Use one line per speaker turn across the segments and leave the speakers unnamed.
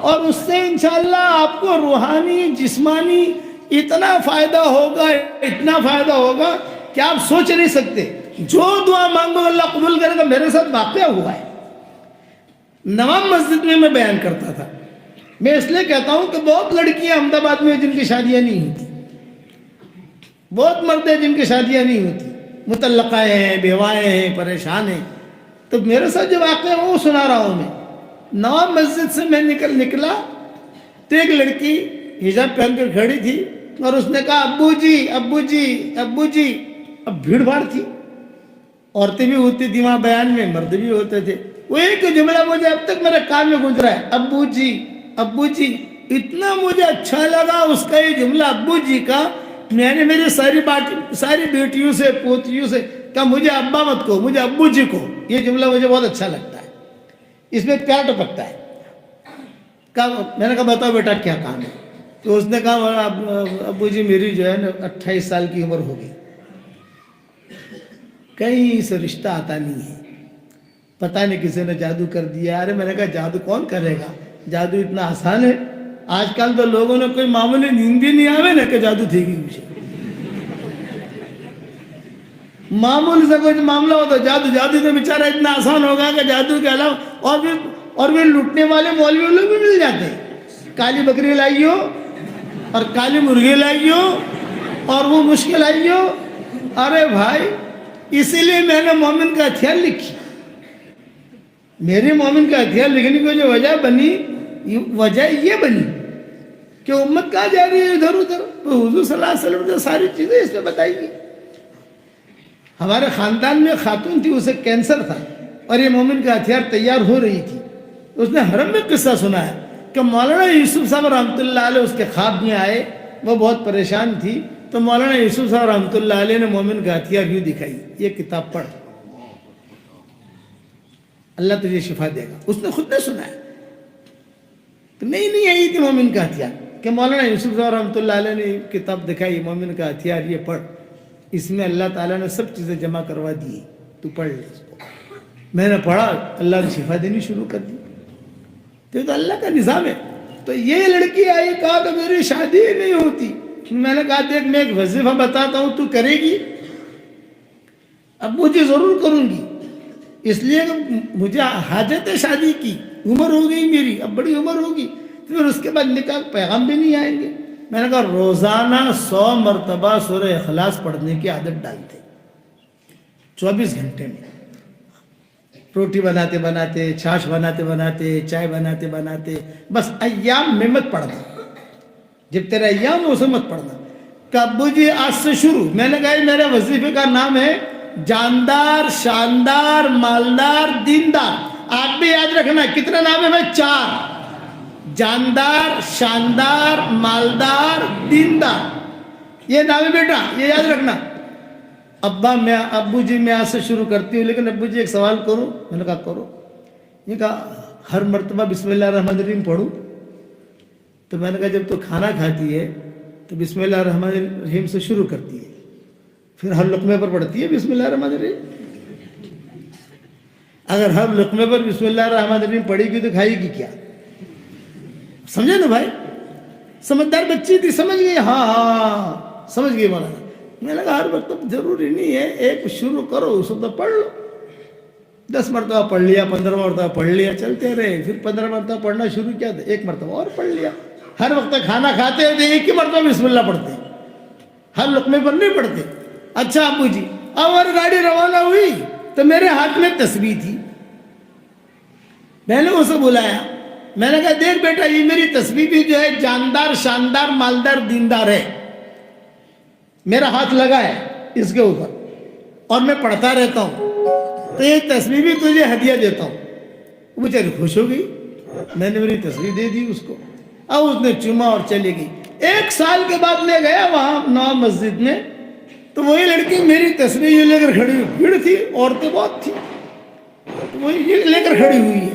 اور اس سے انشاءاللہ آپ کو روحانی جسمانی اتنا فائدہ ہوگا، اتنا فائدہ ہوگا کہ آپ سوچ نہیں سکتے. جو دعا مانگو اللہ قبول کرے گا. میرے ساتھ واقعہ ہوا ہے. نواب مسجد میں بیان کرتا تھا. میں اس لیے کہتا ہوں کہ بہت لڑکیاں احمد آباد میں جن کی شادیاں نہیں ہوتی، بہت مرد ہیں جن کی شادیاں نہیں ہوتی، مطلقہ ہیں، بیوائیں ہیں، پریشان ہیں. تو میرے ساتھ جو واقعہ ہے وہ سنا رہا ہوں میں. نواب مسجد سے میں نکلا تو ایک لڑکی حجاب پہن کر کھڑی تھی اور اس نے کہا ابو جی ابو جی ابو جی. اب بھیڑ بھاڑ تھی، عورتیں بھی ہوتی تھی وہاں بیان میں، مرد بھی ہوتے تھے. وہ ایک جملہ مجھے اب تک میرے کان میں گونج رہا ہے، ابو جی ابو جی. اتنا مجھے اچھا لگا اس کا یہ جملہ ابو جی کا. میں نے میری ساری بیٹیوں سے پوتیوں سے کہا مجھے ابا مت کہو، مجھے ابو جی کہو. یہ جملہ مجھے بہت اچھا لگتا ہے، اس میں پیار ٹپکتا ہے. میں نے کہا بتاؤ بیٹا کیا کام ہے؟ تو اس نے کہا ابو جی میری جو ہے نا 28 سال کی عمر ہو گئی، کہیں سے رشتہ آتا نہیں ہے، پتہ نہیں کسی نے جادو کر دیا. ارے میں نے کہا جادو کون کرے گا؟ جادو اتنا آسان ہے. آج کل تو لوگوں نے کوئی معمولی نیند بھی نہیں آوے نا کہ جادو تھی گی مجھے. معمول سے کوئی معاملہ ہو تو جادو تو بیچارہ اتنا آسان ہوگا کہ جادو کے علاوہ اور بھی لوٹنے والے مولوی لوگ بھی مل جاتے ہیں. کالی بکری لائیو اور کالی مرغی لائیو اور وہ مشکل آئیو. ارے بھائی اسی لیے میں نے مومن کا ہتھیار لکھی. میری مومن کا ہتھیار لکھنے کی جو وجہ یہ بنی کہ امت کہاں جا رہی ہے ادھر ادھر، تو حضور صلی اللہ علیہ وسلم نے ساری چیزیں اس میں بتائی گئی. ہمارے خاندان میں خاتون تھی، اسے کینسر تھا اور یہ مومن کا ہتھیار تیار ہو رہی تھی. اس نے حرم میں قصہ سنا ہے کہ مولانا یوسف صاحب رحمۃ اللہ علیہ اس کے خواب میں آئے. وہ بہت پریشان تھی تو مولانا یوسف صاحب رحمۃ اللہ علیہ نے مومن کا ہتھیار یوں دکھائی، یہ کتاب پڑھ، اللہ تجھے شفا دے گا. اس نے خود نے سنا ہے. تو نہیں آئی تھی مومن کا ہتھیار کہ مولانا یوسف صاحب رحمۃ اللہ علیہ نے کتاب دکھائی، مومن کا ہتھیار یہ پڑھ، اس میں اللہ تعالیٰ نے سب چیزیں جمع کروا دی، تو پڑھ لے اس کو. میں نے پڑھا، اللہ نے شفا دینی شروع کر دی. تو اللہ کا نظام ہے. تو یہ لڑکی آئی، کہا کہ میری شادی نہیں ہوتی. میں نے کہا دیکھ میں ایک وظیفہ بتاتا ہوں، تو کرے گی؟ ابو جی ضرور کروں گی، اس لیے کہ مجھے حاجت ہے شادی کی، عمر ہو گئی میری، اب بڑی عمر ہوگی، پھر اس کے بعد نکاح پیغام بھی نہیں آئیں گے. میں نے کہا روزانہ 100 مرتبہ سورہ اخلاص پڑھنے کی عادت ڈالتے 24 گھنٹے میں. روٹی بناتے بناتے، چھاش بناتے بناتے، چائے بناتے بناتے، بس ایام میں مت پڑھنا، جب تیرا ایام ہو اسے مت پڑھنا. کہ ابو جی آج سے شروع. میں نے کہا میرے وظیفے کا نام ہے جاندار شاندار مالدار دیندار. آپ بھی یاد رکھنا کتنا نام ہے بھائی؟ 4. جاندار شاندار مالدار دیندار، یہ نام ہے بیٹا، یہ یاد رکھنا. ابو جی میں آج سے شروع کرتی ہوں، لیکن ابو جی ایک سوال کروں؟ میں نے کہا کرو. یہ کہا ہر مرتبہ بسم اللہ الرحمن الرحیم پڑھوں؟ تو میں نے کہا جب تو کھانا کھاتی ہے تو بسم اللہ الرحمن الرحیم سے شروع کرتی ہے، پھر ہر لقمے پر پڑھتی ہے بسم اللہ الرحمن الرحیم. اگر ہر لقمے پر بسم اللہ الرحمن الرحیم پڑھی گی تو کھائے گی کیا؟ سمجھے نا بھائی؟ سمجھدار بچی تھی، سمجھ گئی. ہاں سمجھ گئی مولانا. میں نے کہا ہر وقت ضروری نہیں ہے، ایک شروع کرو اس وقت پڑھ لو. 10 مرتبہ پڑھ لیا، 15 مرتبہ پڑھ لیا، چلتے رہے. پھر 15 مرتبہ پڑھنا شروع کیا تھا، 1 مرتبہ اور پڑھ لیا. ہر وقت کھانا کھاتے ہوتے 1 ہی مرتبہ بسم اللہ پڑھتے، ہر لقمے پر نہیں پڑھتے. اچھا ابو جی، اور گاڑی روانہ ہوئی تو میرے ہاتھ میں تسبیح تھی. میں نے اسے بلایا، میں نے کہا دیکھ بیٹا یہ میری تسبیح بھی جو ہے جاندار شاندار مالدار دیندار ہے، میرا ہاتھ لگا ہے اس کے اوپر اور میں پڑھتا رہتا ہوں، تو یہ تسبیح بھی تجھے ہدیہ دیتا ہوں. وہ بیچاری خوش ہو گئی. میں نے میری تسبیح دے دی اس کو، اب اس نے چوما اور چلی گئی. 1 سال کے بعد میں گیا وہاں نواب مسجد میں، تو وہی لڑکی میری تسبیح لے کر کھڑی ہوئی. بھیڑ تھی، عورتیں بہت تھی، تو وہ یہ لے کر کھڑی ہوئی ہے.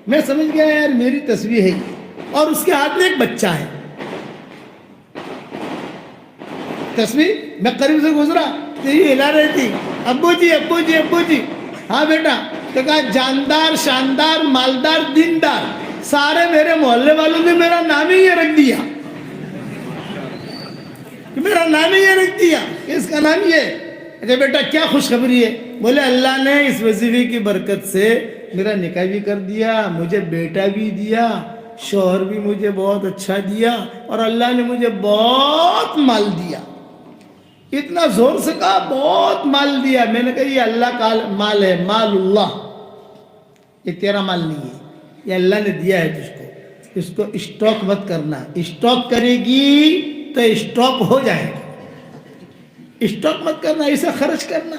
میں سمجھ گیا یار میری تسبیح ہے، اور اس کے ہاتھ میں ایک بچہ ہے. تسبیح میں قریب سے گزرا تو یہ ہلا رہی تھی، ابو جی ابو جی ابو جی. ہاں بیٹا. تو کہا جاندار شاندار مالدار دیندار. سارے میرے محلے والوں نے میرا نام ہی یہ رکھ دیا کہ میرا نام ہی یہ رکھ دیا کہ اس کا نام یہ. اچھا بیٹا کیا خوشخبری ہے؟ بولے اللہ نے اس وظیفے کی برکت سے میرا نکاح بھی کر دیا, مجھے بیٹا بھی دیا, شوہر بھی مجھے بہت اچھا دیا, اور اللہ نے مجھے بہت مال دیا. اتنا زور سے کہا بہت مال دیا. میں نے کہا یہ اللہ کا مال ہے, مال اللہ, یہ تیرا مال نہیں ہے, یہ اللہ نے دیا ہے تجھ کو. اس کو اسٹاک مت کرنا, اسٹاک کرے گی تو اسٹاک ہو جائے گا. اسٹاک مت کرنا, اسے خرچ کرنا.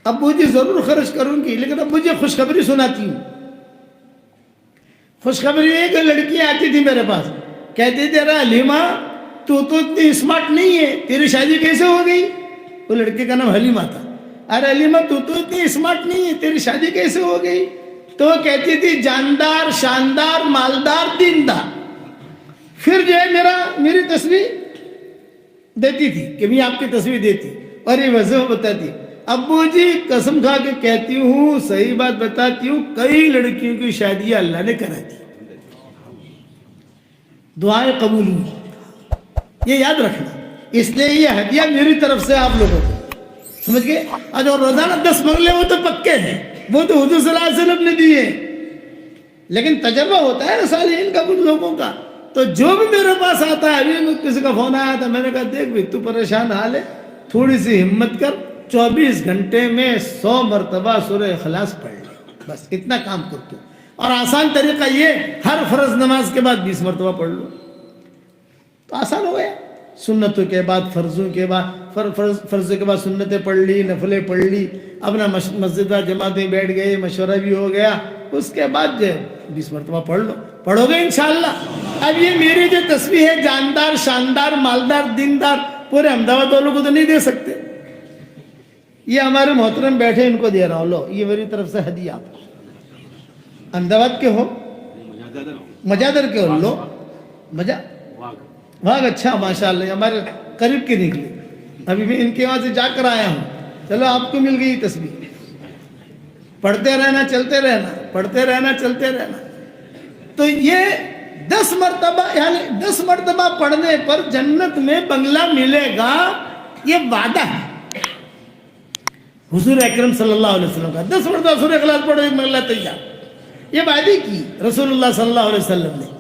ابو جی ضرور خرچ کروں گی, لیکن ابو جی خوشخبری سناتی ہوں. خوشخبری یہ کہ لڑکی آتی تھی میرے پاس, کہتی تھی ارے حلیمہ تو اتنی اسمارٹ نہیں ہے, تیری شادی کیسے ہو گئی؟ وہ لڑکے کا نام حلیمہ تھا. ارے حلیمہ تو اتنی اسمارٹ نہیں ہے, تیری شادی کیسے ہو گئی؟ تو وہ کہتی تھی جاندار, شاندار, مالدار, دیندار. پھر جو ہے میری تصویر دیتی تھی کہ میں آپ کی تصویر دیتی اور یہ وضع بتاتی. ابو جی قسم کھا کے کہتی ہوں, صحیح بات بتاتی ہوں, کئی لڑکیوں کی شادیاں اللہ نے کرا دی, دعائیں قبول ہوئی. یہ یاد رکھنا. اس لیے یہ ہدیہ میری طرف سے آپ لوگوں کو, سمجھ گئے؟ آج اور روزانہ 10 منگلے وہ تو پکے ہیں, وہ تو حضور صلی اللہ علیہ وسلم نے دیے. لیکن تجربہ ہوتا ہے نا صالحین کا, کچھ لوگوں کا. تو جو بھی میرے پاس آتا ہے, ابھی کسی کا فون آیا تھا, میں نے کہا دیکھ بھی تو پریشان حال ہے, تھوڑی سی ہمت کر, 24 گھنٹے میں 100 مرتبہ سورہ اخلاص پڑھ لے, بس اتنا کام کر تو. اور آسان طریقہ یہ, ہر فرض نماز کے بعد 20 مرتبہ پڑھ لو, تو آسان ہو گیا. سنتوں کے بعد فرضوں کے بعد فرضوں کے بعد سنتیں پڑھ لی, نفلیں پڑھ لی, اپنا مسجد جماعت میں بیٹھ گئے, مشورہ بھی ہو گیا, اس کے بعد جو 20 مرتبہ پڑھ لو, پڑھو گے انشاءاللہ. اب یہ میری جو تصویر ہے, جاندار, شاندار, مالدار, دیندار, پورے احمدآباد والوں کو تو نہیں دے سکتے. یہ ہمارے محترم بیٹھے, ان کو دے رہا ہوں, لو یہ میری طرف سے ہدیہ. احمدآباد کے ہو, مجادر کے ہو, لو واہ اچھا ماشاءاللہ, ہمارے قریب کے نکلے. ابھی میں ان کے وہاں سے جا کر آیا ہوں. چلو آپ کو مل گئی تصویر. پڑھتے رہنا, چلتے رہنا, پڑھتے رہنا, چلتے رہنا. تو یہ 10 مرتبہ, یعنی 10 مرتبہ پڑھنے پر جنت میں بنگلہ ملے گا, یہ وعدہ ہے حضور اکرم صلی اللہ علیہ وسلم کا. 10 مرتبہ سورہ اخلاص پڑھو, ایک بنگلہ تیار. یہ وعدے کی رسول اللہ صلی اللہ علیہ وسلم نے.